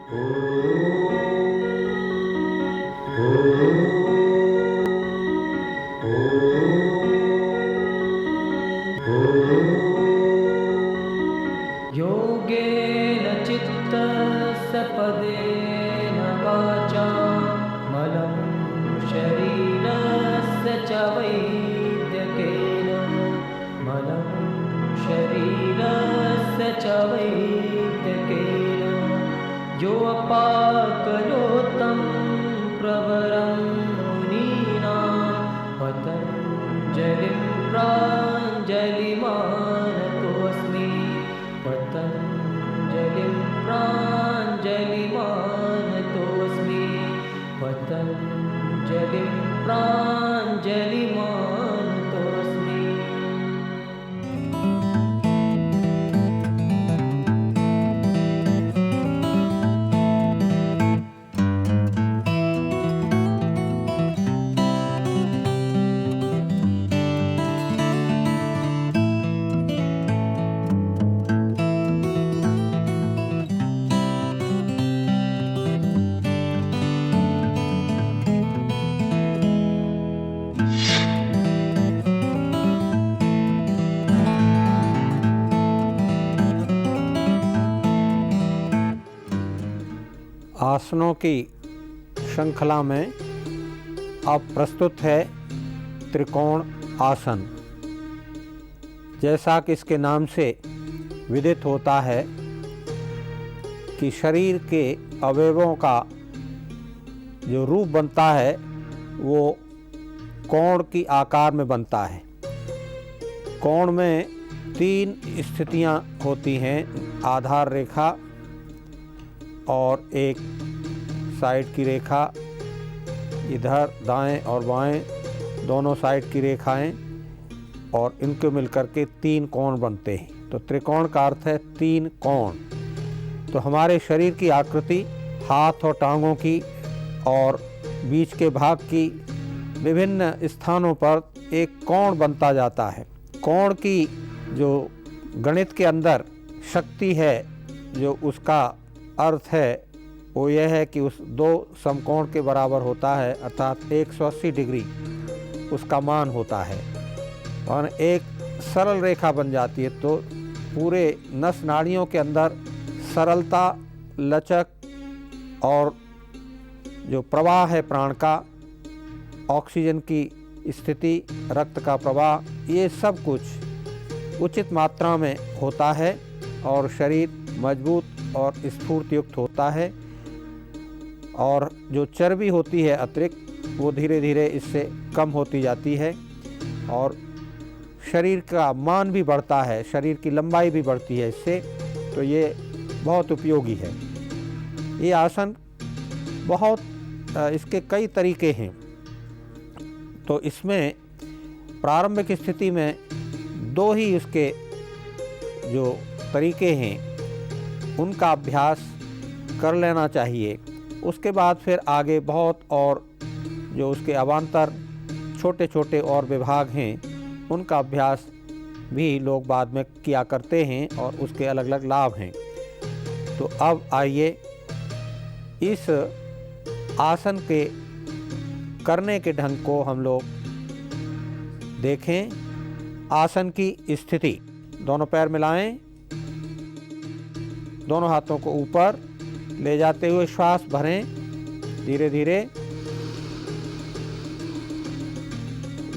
योगेन चित्तस्य पदेन वाचा मलं शरीरस्य च वैद्यकेन मलं शरीरस्य च वैद्यकेन योऽपाकरोत्तं प्रवरं मुनीनां पतञ्जलिं प्राञ्जलिमानतोऽस्मि पतञ्जलिं प्राञ्जलिमानतोऽस्मि पतञ्जलिं प्राञ्जलिमानतोऽस्मि। आसनों की श्रृंखला में अब प्रस्तुत है त्रिकोण आसन। जैसा कि इसके नाम से विदित होता है कि शरीर के अवयवों का जो रूप बनता है वो कोण की आकार में बनता है। कोण में 3 स्थितियां होती हैं, आधार रेखा और एक साइड की रेखा, इधर दाएं और बाएं दोनों साइड की रेखाएं, और इनको मिलकर के 3 कोण बनते हैं। तो त्रिकोण का अर्थ है 3 कोण। तो हमारे शरीर की आकृति हाथ और टांगों की और बीच के भाग की विभिन्न स्थानों पर एक कोण बनता जाता है। कोण की जो गणित के अंदर शक्ति है, जो उसका अर्थ है वो यह है कि उस 2 समकोण के बराबर होता है, अर्थात 180 डिग्री उसका मान होता है। और एक सरल रेखा बन जाती है तो पूरे नस नाड़ियों के अंदर सरलता, लचक और जो प्रवाह है प्राण का, ऑक्सीजन की स्थिति, रक्त का प्रवाह, ये सब कुछ उचित मात्रा में होता है और शरीर मजबूत और स्फूर्तियुक्त होता है। और जो चर्बी होती है अतिरिक्त, वो धीरे धीरे इससे कम होती जाती है और शरीर का मान भी बढ़ता है, शरीर की लंबाई भी बढ़ती है इससे। तो ये बहुत उपयोगी है। ये आसन बहुत इसके कई तरीके हैं। तो इसमें प्रारंभिक स्थिति में 2 ही इसके जो तरीके हैं उनका अभ्यास कर लेना चाहिए। उसके बाद फिर आगे बहुत और जो उसके अवान्तर छोटे छोटे और विभाग हैं उनका अभ्यास भी लोग बाद में किया करते हैं और उसके अलग अलग लाभ हैं। तो अब आइए इस आसन के करने के ढंग को हम लोग देखें। आसन की स्थिति, दोनों पैर मिलाएं, दोनों हाथों को ऊपर ले जाते हुए श्वास भरें धीरे धीरे।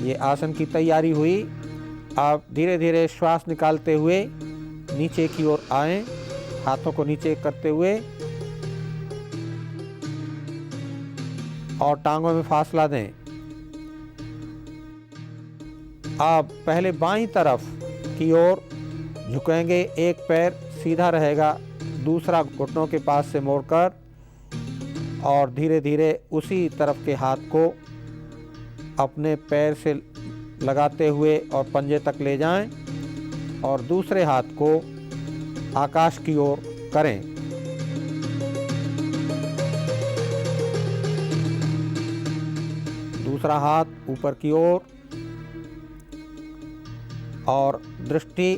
ये आसन की तैयारी हुई। आप धीरे धीरे श्वास निकालते हुए नीचे की ओर आएं, हाथों को नीचे करते हुए और टांगों में फासला दें। आप पहले बाईं तरफ की ओर झुकेंगे, एक पैर सीधा रहेगा, दूसरा घुटनों के पास से मोड़कर, और धीरे धीरे उसी तरफ के हाथ को अपने पैर से लगाते हुए और पंजे तक ले जाएं और दूसरे हाथ को आकाश की ओर करें। दूसरा हाथ ऊपर की ओर और दृष्टि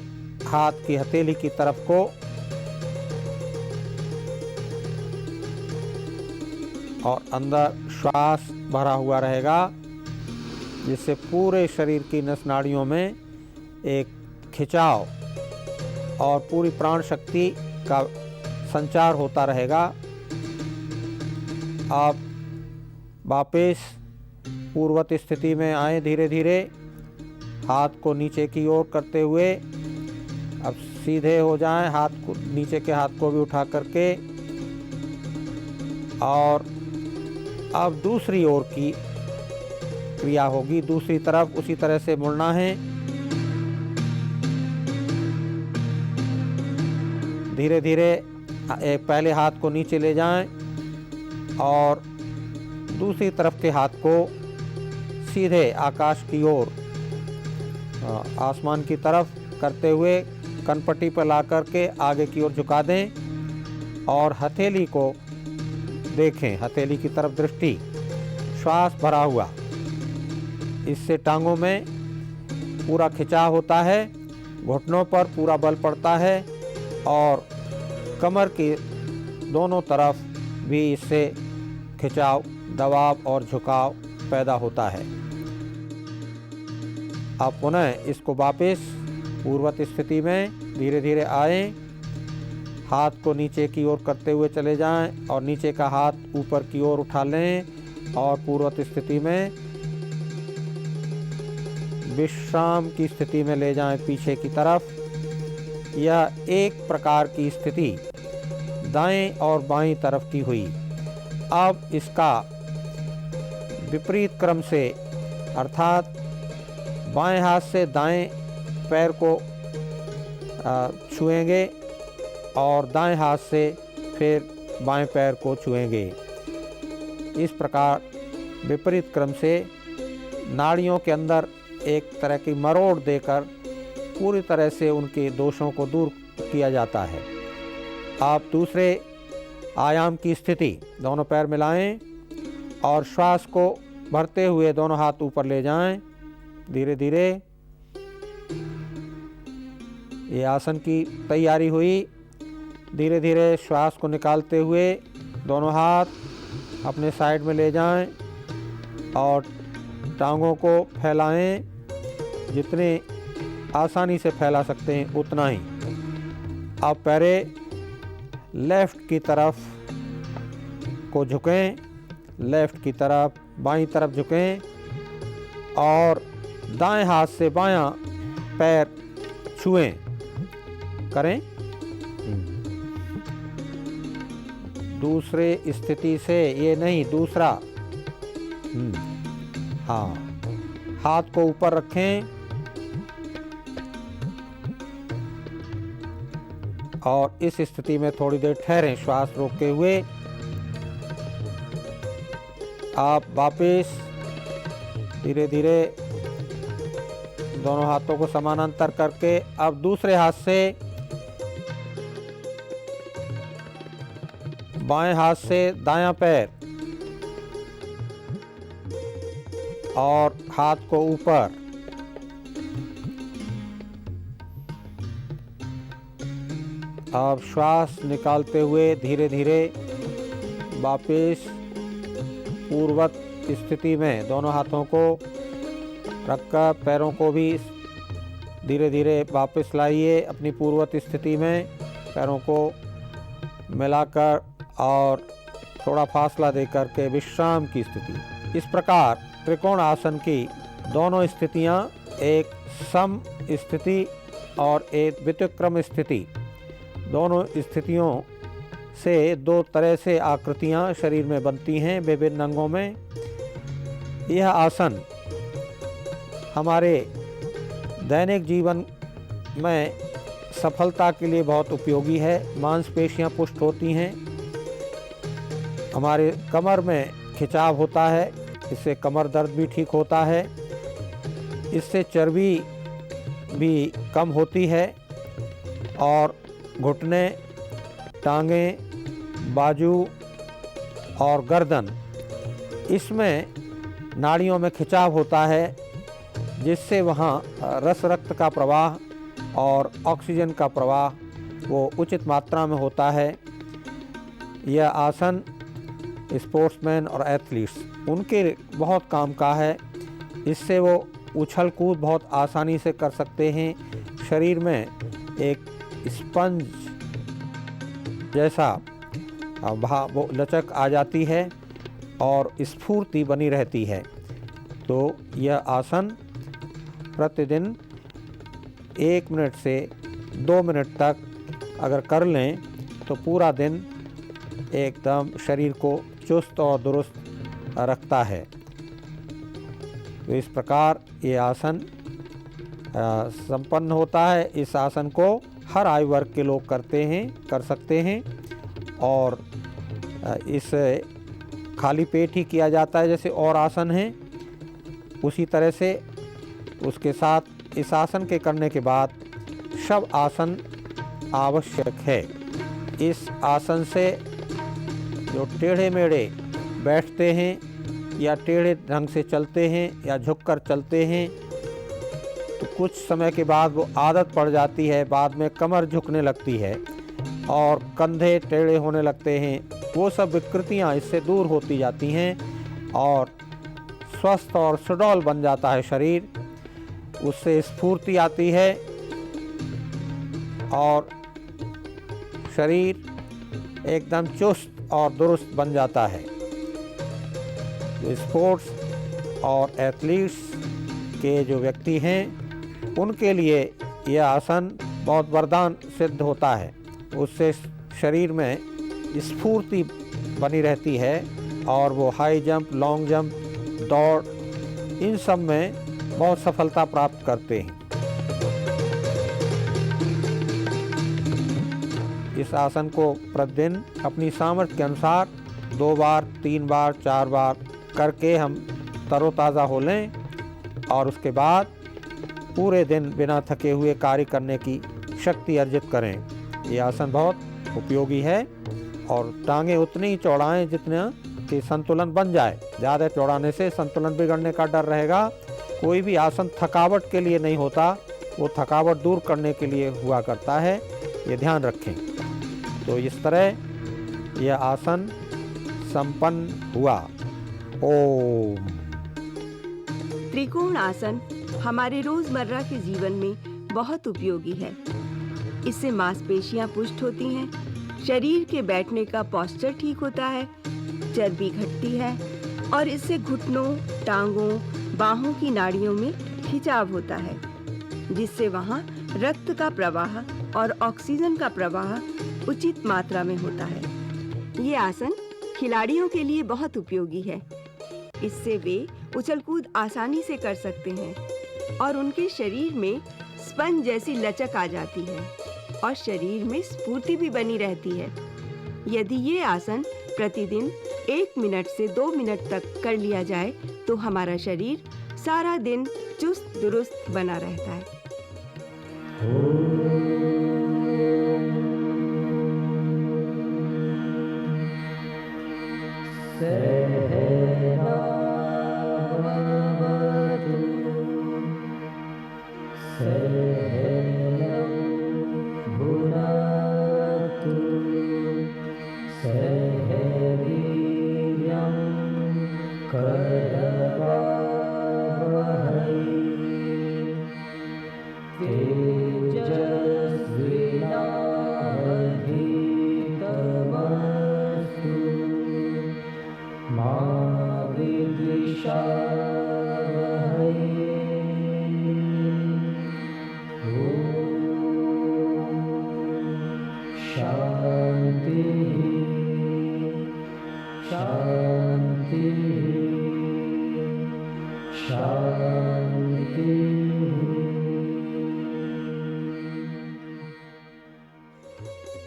हाथ की हथेली की तरफ को और अंदर श्वास भरा हुआ रहेगा, जिससे पूरे शरीर की नस नाड़ियों में एक खिंचाव और पूरी प्राण शक्ति का संचार होता रहेगा। आप वापस पूर्ववत स्थिति में आए धीरे धीरे, हाथ को नीचे की ओर करते हुए। अब सीधे हो जाएं, हाथ को नीचे के हाथ को भी उठा करके, और अब दूसरी ओर की क्रिया होगी, दूसरी तरफ उसी तरह से मुड़ना है। धीरे धीरे पहले हाथ को नीचे ले जाएं और दूसरी तरफ के हाथ को सीधे आकाश की ओर, आसमान की तरफ करते हुए कनपट्टी पर ला करके आगे की ओर झुका दें और हथेली को देखें, हथेली की तरफ दृष्टि, श्वास भरा हुआ। इससे टांगों में पूरा खिंचाव होता है, घुटनों पर पूरा बल पड़ता है और कमर के दोनों तरफ भी इससे खिंचाव, दबाव और झुकाव पैदा होता है। आप पुनः इसको वापस पूर्ववत स्थिति में धीरे धीरे आए, हाथ को नीचे की ओर करते हुए चले जाएं और नीचे का हाथ ऊपर की ओर उठा लें और पूर्ववत स्थिति में विश्राम की स्थिति में ले जाएं पीछे की तरफ। यह एक प्रकार की स्थिति दाएं और बाएं तरफ की हुई। अब इसका विपरीत क्रम से, अर्थात बाएं हाथ से दाएं पैर को छुएंगे और दाएं हाथ से फिर बाएं पैर को छुएंगे। इस प्रकार विपरीत क्रम से नाड़ियों के अंदर एक तरह की मरोड़ देकर पूरी तरह से उनके दोषों को दूर किया जाता है। आप दूसरे आयाम की स्थिति, दोनों पैर मिलाएं और श्वास को भरते हुए दोनों हाथ ऊपर ले जाएं धीरे धीरे। ये आसन की तैयारी हुई। धीरे धीरे श्वास को निकालते हुए दोनों हाथ अपने साइड में ले जाएं और टांगों को फैलाएं, जितने आसानी से फैला सकते हैं उतना ही। अब पैरे लेफ़्ट की तरफ को झुकें, लेफ़्ट की तरफ, बाईं तरफ झुकें और दाएं हाथ से बायां पैर छुएं करें। दूसरे स्थिति से, ये नहीं, दूसरा। हाँ, हाथ को ऊपर रखें और इस स्थिति में थोड़ी देर ठहरें श्वास रोकते हुए। आप वापस धीरे धीरे दोनों हाथों को समानांतर करके अब दूसरे हाथ से बाएं हाथ से दायां पैर और हाथ को ऊपर, अब श्वास निकालते हुए धीरे धीरे वापस पूर्ववत स्थिति में दोनों हाथों को रखकर पैरों को भी धीरे धीरे वापस लाइए अपनी पूर्ववत स्थिति में, पैरों को मिलाकर और थोड़ा फासला देकर के विश्राम की स्थिति। इस प्रकार त्रिकोण आसन की दोनों स्थितियां, एक सम स्थिति और एक व्युत्क्रम स्थिति, दोनों स्थितियों से दो तरह से आकृतियां शरीर में बनती हैं विभिन्न अंगों में। यह आसन हमारे दैनिक जीवन में सफलता के लिए बहुत उपयोगी है। मांसपेशियां पुष्ट होती हैं, हमारे कमर में खिंचाव होता है, इससे कमर दर्द भी ठीक होता है, इससे चर्बी भी कम होती है और घुटने, टांगें, बाजू और गर्दन, इसमें नाड़ियों में खिंचाव होता है, जिससे वहाँ रस रक्त का प्रवाह और ऑक्सीजन का प्रवाह वो उचित मात्रा में होता है। यह आसन स्पोर्ट्समैन और एथलीट्स, उनके बहुत काम का है। इससे वो उछल कूद बहुत आसानी से कर सकते हैं। शरीर में एक स्पंज जैसा वो लचक आ जाती है और स्फूर्ति बनी रहती है। तो यह आसन प्रतिदिन 1 मिनट से 2 मिनट तक अगर कर लें तो पूरा दिन एकदम शरीर को चुस्त और दुरुस्त रखता है। तो इस प्रकार ये आसन संपन्न होता है। इस आसन को हर आयु वर्ग के लोग कर सकते हैं और इसे खाली पेट ही किया जाता है जैसे और आसन हैं। उसी तरह से उसके साथ इस आसन के करने के बाद शव आसन आवश्यक है। इस आसन से जो टेढ़े मेढ़े बैठते हैं या टेढ़े ढंग से चलते हैं या झुककर चलते हैं तो कुछ समय के बाद वो आदत पड़ जाती है। बाद में कमर झुकने लगती है और कंधे टेढ़े होने लगते हैं। वो सब विकृतियाँ इससे दूर होती जाती हैं और स्वस्थ और सुडौल बन जाता है शरीर। उससे स्फूर्ति आती है और शरीर एकदम चुस्त और दुरुस्त बन जाता है। तो स्पोर्ट्स और एथलीट्स के जो व्यक्ति हैं उनके लिए यह आसन बहुत वरदान सिद्ध होता है। उससे शरीर में स्फूर्ति बनी रहती है और वो हाई जंप, लॉन्ग जंप, दौड़, इन सब में बहुत सफलता प्राप्त करते हैं। इस आसन को प्रतिदिन अपनी सामर्थ्य के अनुसार 2 बार, 3 बार, 4 बार करके हम तरोताज़ा हो लें और उसके बाद पूरे दिन बिना थके हुए कार्य करने की शक्ति अर्जित करें। ये आसन बहुत उपयोगी है और टांगें उतनी ही चौड़ाएं जितना कि संतुलन बन जाए। ज़्यादा चौड़ाने से संतुलन बिगड़ने का डर रहेगा। कोई भी आसन थकावट के लिए नहीं होता, वो थकावट दूर करने के लिए हुआ करता है, ये ध्यान रखें। तो इस तरह यह आसन संपन्न हुआ। ओम। त्रिकोण आसन हमारे रोजमर्रा के जीवन में बहुत उपयोगी है। इससे मांसपेशियां पुष्ट होती हैं, शरीर के बैठने का पोस्चर ठीक होता है, चर्बी घटती है और इससे घुटनों, टांगों, बाहों की नाड़ियों में खिंचाव होता है, जिससे वहां रक्त का प्रवाह और ऑक्सीजन का प्रवाह उचित मात्रा में होता है। ये आसन खिलाड़ियों के लिए बहुत उपयोगी है। इससे वे उछल-कूद आसानी से कर सकते हैं और उनके शरीर में स्पंज जैसी लचक आ जाती है और शरीर में स्फूर्ति भी बनी रहती है। यदि ये आसन प्रतिदिन 1 मिनट से 2 मिनट तक कर लिया जाए तो हमारा शरीर सारा दिन चुस्त दुरुस्त बना रहता है।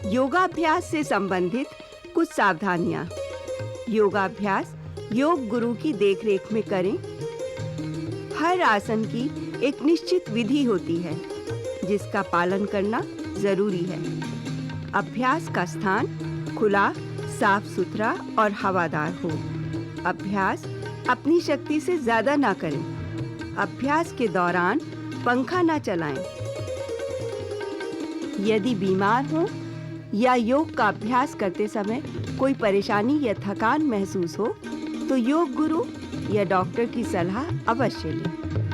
योगाभ्यास से संबंधित कुछ सावधानियां। योगाभ्यास योग गुरु की देखरेख में करें। हर आसन की एक निश्चित विधि होती है जिसका पालन करना जरूरी है। अभ्यास का स्थान खुला, साफ सुथरा और हवादार हो। अभ्यास अपनी शक्ति से ज्यादा ना करें। अभ्यास के दौरान पंखा ना चलाएं। यदि बीमार हो या योग का अभ्यास करते समय कोई परेशानी या थकान महसूस हो तो योग गुरु या डॉक्टर की सलाह अवश्य लें।